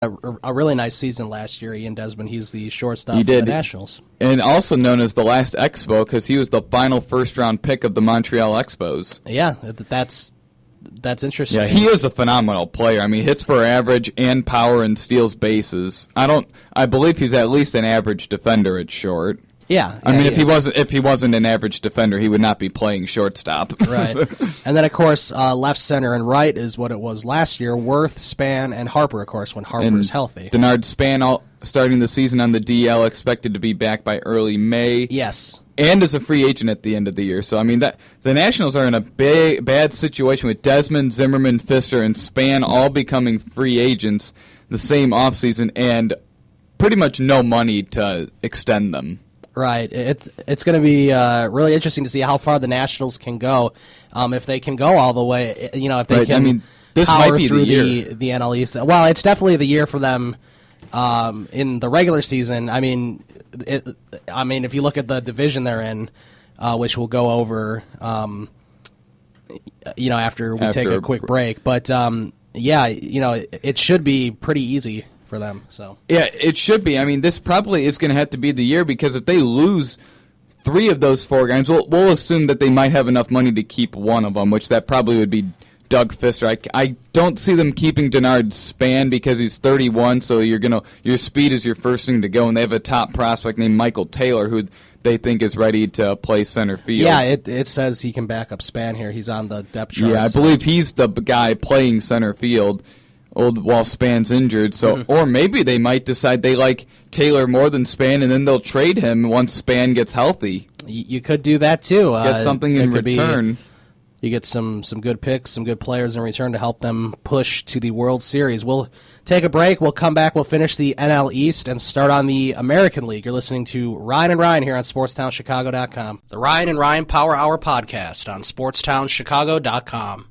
a really nice season last year. Ian Desmond, he's the shortstop for the Nationals. And also known as the last Expo because he was the final first-round pick of the Montreal Expos. Yeah, that's interesting. Yeah, he is a phenomenal player. I mean, hits for average and power and steals bases. I believe he's at least an average defender at short. Yeah, I mean, if he wasn't an average defender, he would not be playing shortstop. Right. And then, of course, left, center, and right is what it was last year. Worth, Span, and Harper, of course, when Harper is healthy. Denard Span starting the season on the DL, expected to be back by early May. Yes. And as a free agent at the end of the year. So, I mean, the Nationals are in a bad situation with Desmond, Zimmerman, Pfister, and Span all becoming free agents the same offseason and pretty much no money to extend them. Right. It's going to be really interesting to see how far the Nationals can go. If they can go all the way, if they can. I mean, this power might be through the year. the NL East. Well, it's definitely the year for them in the regular season. I mean, if you look at the division they're in, which we'll go over, after we take a quick break. But it should be pretty easy for them. So yeah, it should be. I mean, this probably is going to have to be the year because if they lose 3 of those 4 games, we'll assume that they might have enough money to keep one of them, which that probably would be Doug Pfister. I don't see them keeping Denard Span because he's 31, so your speed is your first thing to go, and they have a top prospect named Michael Taylor who they think is ready to play center field. Yeah, it says he can back up Span here. He's on the depth chart. Yeah, I believe he's the guy playing center field while Span's injured. So, or maybe they might decide they like Taylor more than Span, and then they'll trade him once Span gets healthy. You could do that too. Get something in return. You get some good picks, some good players in return to help them push to the World Series. We'll take a break. We'll come back. We'll finish the NL East and start on the American League. You're listening to Ryan and Ryan here on SportsTownChicago.com. The Ryan and Ryan Power Hour podcast on SportsTownChicago.com.